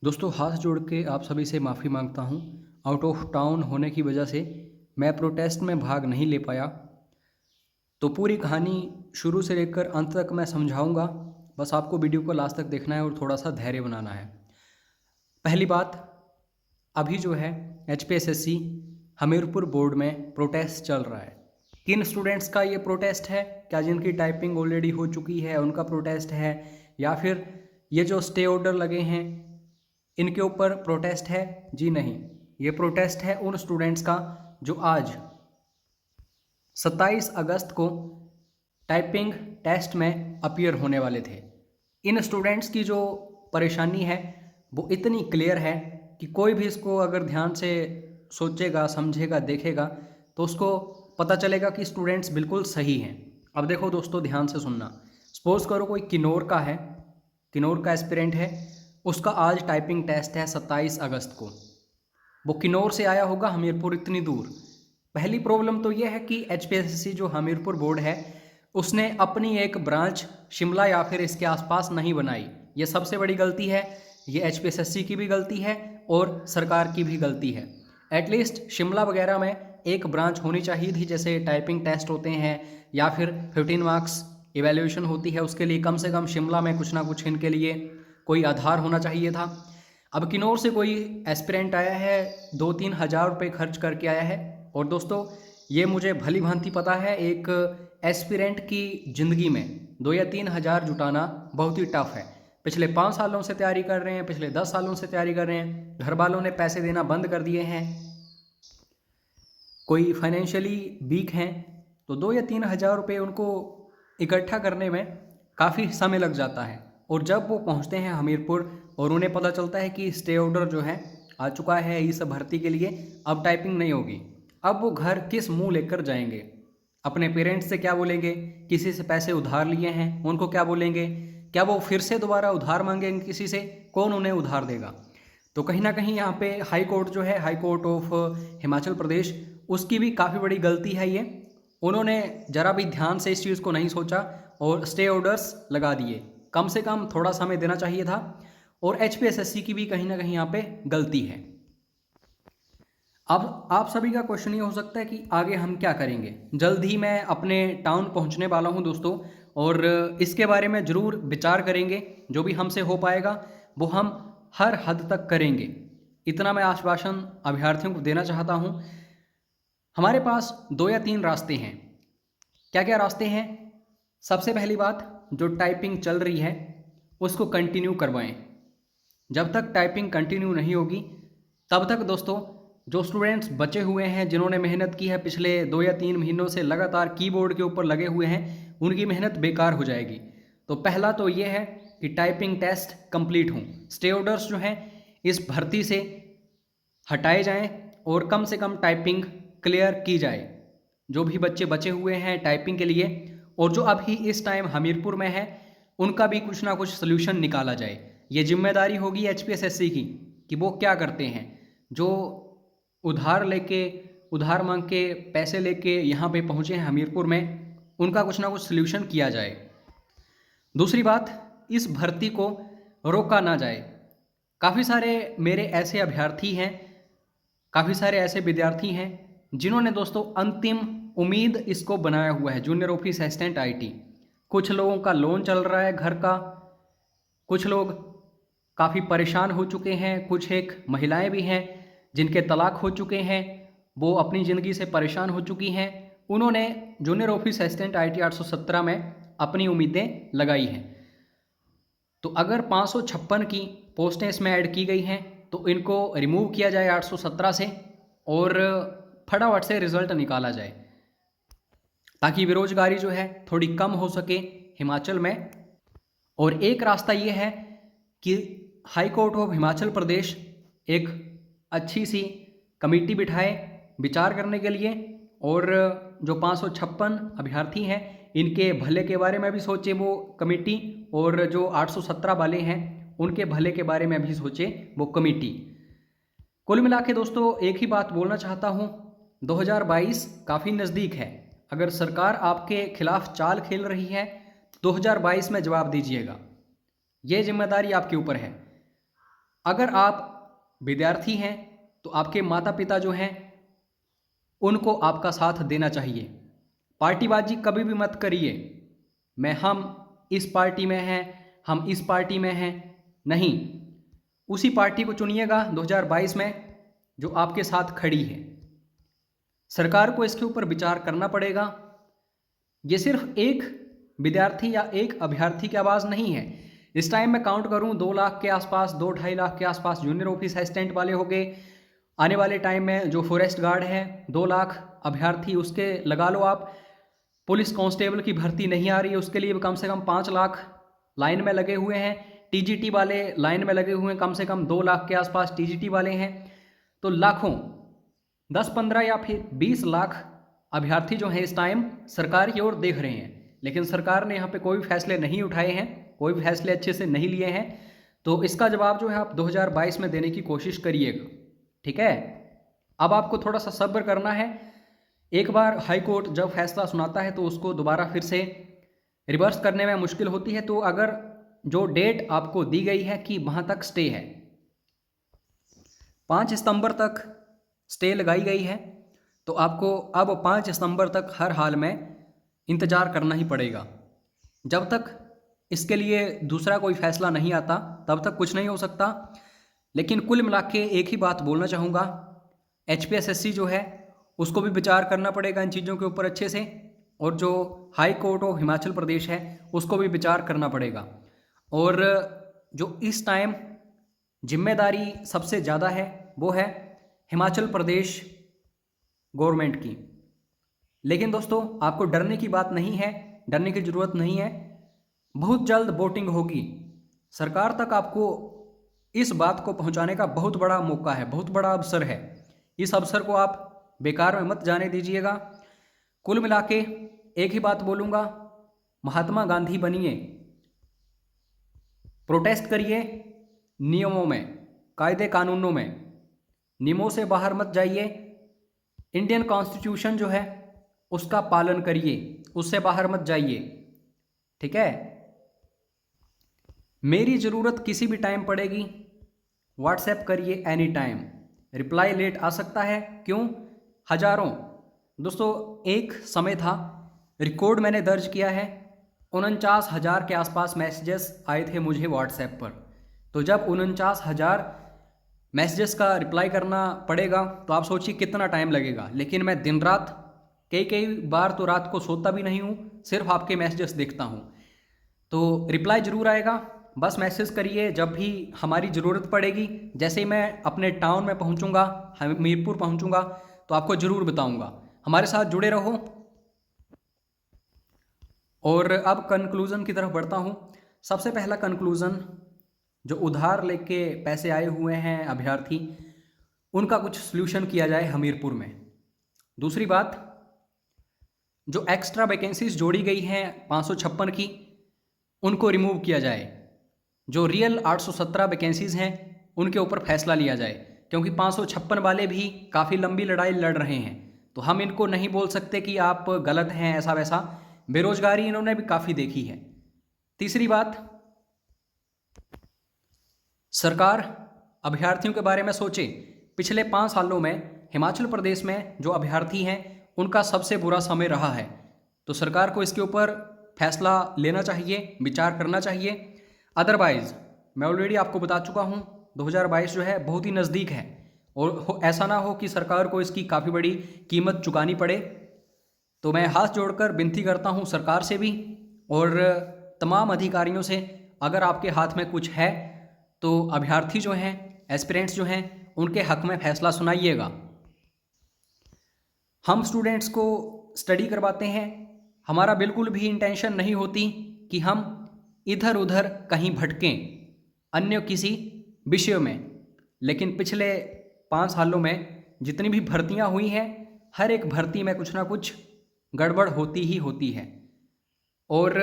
दोस्तों हाथ जोड़ के आप सभी से माफ़ी मांगता हूँ। आउट ऑफ टाउन होने की वजह से मैं प्रोटेस्ट में भाग नहीं ले पाया। तो पूरी कहानी शुरू से लेकर अंत तक मैं समझाऊंगा। बस आपको वीडियो को लास्ट तक देखना है और थोड़ा सा धैर्य बनाना है। पहली बात, अभी जो है एचपीएसएससी हमीरपुर बोर्ड में प्रोटेस्ट चल रहा है। किन स्टूडेंट्स का ये प्रोटेस्ट है? क्या जिनकी टाइपिंग ऑलरेडी हो चुकी है उनका प्रोटेस्ट है, या फिर ये जो स्टे ऑर्डर लगे हैं इनके ऊपर प्रोटेस्ट है? जी नहीं, ये प्रोटेस्ट है उन स्टूडेंट्स का जो आज 27 अगस्त को टाइपिंग टेस्ट में अपीयर होने वाले थे। इन स्टूडेंट्स की जो परेशानी है वो इतनी क्लियर है कि कोई भी इसको अगर ध्यान से सोचेगा, समझेगा, देखेगा तो उसको पता चलेगा कि स्टूडेंट्स बिल्कुल सही हैं। अब देखो दोस्तों, ध्यान से सुनना। सपोज करो कोई किन्नौर का है, किन्नौर का एस्पिरेंट है, उसका आज टाइपिंग टेस्ट है 27 अगस्त को। वो किन्नौर से आया होगा हमीरपुर, इतनी दूर। पहली प्रॉब्लम तो ये है कि एचपीएससी जो हमीरपुर बोर्ड है उसने अपनी एक ब्रांच शिमला या फिर इसके आसपास नहीं बनाई। ये सबसे बड़ी गलती है। ये एचपीएससी की भी गलती है और सरकार की भी गलती है। एटलीस्ट शिमला वगैरह में एक ब्रांच होनी चाहिए थी, जैसे टाइपिंग टेस्ट होते हैं या फिर 15 मार्क्स इवैल्यूएशन होती है, उसके लिए कम से कम शिमला में कुछ ना कुछ इनके लिए कोई आधार होना चाहिए था। अब किन्नौर से कोई एस्पिरेंट आया है, 2-3 हज़ार रुपये खर्च करके आया है। और दोस्तों ये मुझे भली भांति पता है, एक एस्पिरेंट की ज़िंदगी में 2 या 3 हज़ार जुटाना बहुत ही टफ है। पिछले 5 सालों से तैयारी कर रहे हैं, पिछले 10 सालों से तैयारी कर रहे हैं, घर वालों ने पैसे देना बंद कर दिए हैं, कोई फाइनेंशियली वीक हैं, तो 2 या 3 हज़ार रुपये उनको इकट्ठा करने में काफ़ी समय लग जाता है। और जब वो पहुंचते हैं हमीरपुर और उन्हें पता चलता है कि स्टे ऑर्डर जो है आ चुका है इस भर्ती के लिए, अब टाइपिंग नहीं होगी, अब वो घर किस मुंह लेकर जाएंगे? अपने पेरेंट्स से क्या बोलेंगे? किसी से पैसे उधार लिए हैं उनको क्या बोलेंगे? क्या वो फिर से दोबारा उधार मांगेंगे किसी से? कौन उन्हें उधार देगा? तो कहीं ना कहीं यहाँ पे हाई कोर्ट जो है, high court of Himachal Pradesh, उसकी भी काफ़ी बड़ी गलती है ये। उन्होंने ज़रा भी ध्यान से इस चीज़ को नहीं सोचा और स्टे ऑर्डर्स लगा दिए। कम से कम थोड़ा समय देना चाहिए था। और एचपीएसएससी की भी कहीं ना कहीं यहाँ पे गलती है। अब आप सभी का क्वेश्चन ये हो सकता है कि आगे हम क्या करेंगे। जल्द ही मैं अपने टाउन पहुंचने वाला हूं दोस्तों, और इसके बारे में ज़रूर विचार करेंगे। जो भी हमसे हो पाएगा वो हम हर हद तक करेंगे। इतना मैं आश्वासन अभ्यर्थियों को देना चाहता हूं। हमारे पास 2 या 3 रास्ते हैं। क्या क्या रास्ते हैं? सबसे पहली बात, जो टाइपिंग चल रही है उसको कंटिन्यू करवाएं। जब तक टाइपिंग कंटिन्यू नहीं होगी तब तक दोस्तों जो स्टूडेंट्स बचे हुए हैं, जिन्होंने मेहनत की है पिछले 2 या 3 महीनों से लगातार कीबोर्ड के ऊपर लगे हुए हैं, उनकी मेहनत बेकार हो जाएगी। तो पहला तो ये है कि टाइपिंग टेस्ट कंप्लीट हों, स्टे ऑर्डर्स जो हैं इस भर्ती से हटाए जाएं और कम से कम टाइपिंग क्लियर की जाए। जो भी बच्चे बचे हुए हैं टाइपिंग के लिए और जो अभी इस टाइम हमीरपुर में है, उनका भी कुछ ना कुछ सल्यूशन निकाला जाए। ये जिम्मेदारी होगी एचपीएसएससी की कि वो क्या करते हैं। जो उधार लेके, उधार मांग के पैसे लेके यहाँ पे पहुँचे हैं हमीरपुर में, उनका कुछ ना कुछ सल्यूशन किया जाए। दूसरी बात, इस भर्ती को रोका ना जाए। काफ़ी सारे मेरे ऐसे अभ्यर्थी हैं, काफ़ी सारे ऐसे विद्यार्थी हैं जिन्होंने दोस्तों अंतिम उम्मीद इसको बनाया हुआ है, जूनियर ऑफिस असिस्टेंट आईटी। कुछ लोगों का लोन चल रहा है घर का, कुछ लोग काफ़ी परेशान हो चुके हैं, कुछ एक महिलाएं भी हैं जिनके तलाक हो चुके हैं, वो अपनी ज़िंदगी से परेशान हो चुकी हैं। उन्होंने जूनियर ऑफिस असिस्टेंट आईटी 817 में अपनी उम्मीदें लगाई हैं। तो अगर 556 की पोस्टें इसमें ऐड की गई हैं तो इनको रिमूव किया जाए 817 से और फटाफट से रिजल्ट निकाला जाए, ताकि बेरोजगारी जो है थोड़ी कम हो सके हिमाचल में। और एक रास्ता ये है कि high court of Himachal Pradesh एक अच्छी सी कमेटी बिठाए विचार करने के लिए, और जो 556 अभ्यर्थी हैं इनके भले के बारे में भी सोचे वो कमेटी, और जो 817 वाले हैं उनके भले के बारे में भी सोचे वो कमेटी। कुल मिला के दोस्तों एक ही बात बोलना चाहता हूँ, 2022 काफ़ी नज़दीक है। अगर सरकार आपके खिलाफ चाल खेल रही है तो 2022 में जवाब दीजिएगा। ये जिम्मेदारी आपके ऊपर है। अगर आप विद्यार्थी हैं तो आपके माता पिता जो हैं उनको आपका साथ देना चाहिए। पार्टीबाजी कभी भी मत करिए, हम इस पार्टी में हैं, हम इस पार्टी में हैं, नहीं। उसी पार्टी को चुनिएगा 2022 में जो आपके साथ खड़ी है। सरकार को इसके ऊपर विचार करना पड़ेगा। ये सिर्फ एक विद्यार्थी या एक अभ्यर्थी की आवाज़ नहीं है। इस टाइम मैं काउंट करूं 2 लाख के आसपास, 2-2.5 लाख के आसपास जूनियर ऑफिस असिस्टेंट वाले हो गए। आने वाले टाइम में जो फॉरेस्ट गार्ड है 2 लाख अभ्यर्थी उसके लगा लो आप। पुलिस कांस्टेबल की भर्ती नहीं आ रही है, उसके लिए भी कम से कम 5 लाख लाइन में लगे हुए हैं। टीजीटी वाले लाइन में लगे हुए हैं, कम से कम 2 लाख के आसपास टीजीटी वाले हैं। तो लाखों 10-15 या फिर 20 लाख अभ्यर्थी जो हैं इस टाइम सरकार की ओर देख रहे हैं, लेकिन सरकार ने यहाँ पे कोई फैसले नहीं उठाए हैं, कोई भी फैसले अच्छे से नहीं लिए हैं। तो इसका जवाब जो है आप 2022 में देने की कोशिश करिएगा, ठीक है। अब आपको थोड़ा सा सब्र करना है। एक बार हाई कोर्ट जब फैसला सुनाता है तो उसको दोबारा फिर से रिवर्स करने में मुश्किल होती है। तो अगर जो डेट आपको दी गई है कि वहाँ तक स्टे है, 5 सितंबर तक स्टे लगाई गई है, तो आपको अब 5 सितंबर तक हर हाल में इंतज़ार करना ही पड़ेगा। जब तक इसके लिए दूसरा कोई फैसला नहीं आता तब तक कुछ नहीं हो सकता। लेकिन कुल मिला के एक ही बात बोलना चाहूँगा, HPSSC जो है उसको भी विचार करना पड़ेगा इन चीज़ों के ऊपर अच्छे से, और जो high court of Himachal Pradesh है उसको भी विचार करना पड़ेगा। और जो इस टाइम जिम्मेदारी सबसे ज़्यादा है वो है हिमाचल प्रदेश गवर्नमेंट की। लेकिन दोस्तों आपको डरने की बात नहीं है, डरने की ज़रूरत नहीं है। बहुत जल्द वोटिंग होगी। सरकार तक आपको इस बात को पहुंचाने का बहुत बड़ा मौका है, बहुत बड़ा अवसर है। इस अवसर को आप बेकार में मत जाने दीजिएगा। कुल मिला के एक ही बात बोलूँगा, महात्मा गांधी बनिए, प्रोटेस्ट करिए नियमों में, कायदे कानूनों में, नियमों से बाहर मत जाइए। इंडियन कॉन्स्टिट्यूशन जो है उसका पालन करिए, उससे बाहर मत जाइए, ठीक है। मेरी ज़रूरत किसी भी टाइम पड़ेगी, व्हाट्सएप करिए एनी टाइम, रिप्लाई लेट आ सकता है, क्यों? हज़ारों दोस्तों, एक समय था, रिकॉर्ड मैंने दर्ज किया है, 49,000 के आसपास मैसेजेस आए थे मुझे व्हाट्सएप पर। तो जब 49,000 मैसेजेस का रिप्लाई करना पड़ेगा तो आप सोचिए कितना टाइम लगेगा। लेकिन मैं दिन रात कई बार तो रात को सोता भी नहीं हूँ, सिर्फ आपके मैसेजेस देखता हूँ। तो रिप्लाई ज़रूर आएगा, बस मैसेज करिए जब भी हमारी ज़रूरत पड़ेगी। जैसे ही मैं अपने टाउन में पहुँचूँगा, हमीरपुर पहुँचूँगा, तो आपको ज़रूर बताऊँगा। हमारे साथ जुड़े रहो। और अब कंक्लूज़न की तरफ बढ़ता हूँ। सबसे पहला कंक्लूज़न, जो उधार लेके पैसे आए हुए हैं अभ्यर्थी, उनका कुछ सल्यूशन किया जाए हमीरपुर में। दूसरी बात, जो एक्स्ट्रा वैकेंसीज जोड़ी गई हैं 556 की, उनको रिमूव किया जाए। जो रियल 817 वैकेंसीज़ हैं उनके ऊपर फैसला लिया जाए, क्योंकि 556 वाले भी काफ़ी लंबी लड़ाई लड़ रहे हैं। तो हम इनको नहीं बोल सकते कि आप गलत हैं, ऐसा वैसा। बेरोजगारी इन्होंने भी काफ़ी देखी है। तीसरी बात, सरकार अभ्यर्थियों के बारे में सोचे। पिछले 5 सालों में हिमाचल प्रदेश में जो अभ्यर्थी हैं उनका सबसे बुरा समय रहा है। तो सरकार को इसके ऊपर फैसला लेना चाहिए, विचार करना चाहिए। अदरवाइज़ मैं ऑलरेडी आपको बता चुका हूँ, 2022 जो है बहुत ही नज़दीक है, और ऐसा ना हो कि सरकार को इसकी काफ़ी बड़ी कीमत चुकानी पड़े। तो मैं हाथ जोड़कर विनती करता हूँ सरकार से भी और तमाम अधिकारियों से, अगर आपके हाथ में कुछ है तो अभ्यर्थी जो हैं, एस्पिरेंट्स जो हैं, उनके हक में फैसला सुनाइएगा। हम स्टूडेंट्स को स्टडी करवाते हैं, हमारा बिल्कुल भी इंटेंशन नहीं होती कि हम इधर उधर कहीं भटकें अन्य किसी विषयों में। लेकिन पिछले 5 सालों में जितनी भी भर्तियां हुई हैं, हर एक भर्ती में कुछ ना कुछ गड़बड़ होती ही होती है। और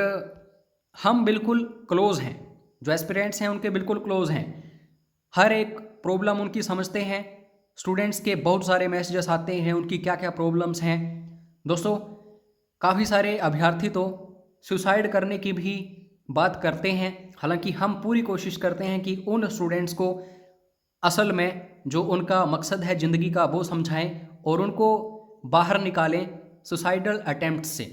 हम बिल्कुल क्लोज़ हैं, जो एस्पिरेंट्स हैं उनके बिल्कुल क्लोज़ हैं, हर एक प्रॉब्लम उनकी समझते हैं। स्टूडेंट्स के बहुत सारे मैसेजेस आते हैं, उनकी क्या क्या प्रॉब्लम्स हैं। दोस्तों, काफ़ी सारे अभ्यर्थी तो सुसाइड करने की भी बात करते हैं। हालांकि हम पूरी कोशिश करते हैं कि उन स्टूडेंट्स को असल में जो उनका मकसद है ज़िंदगी का वो समझाएं और उनको बाहर निकालें सुसाइडल अटेम्प्ट से।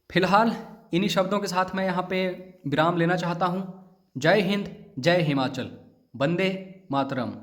फिलहाल इन्हीं शब्दों के साथ मैं यहाँ पे विराम लेना चाहता हूँ। जय हिंद, जय हिमाचल, वंदे मातरम।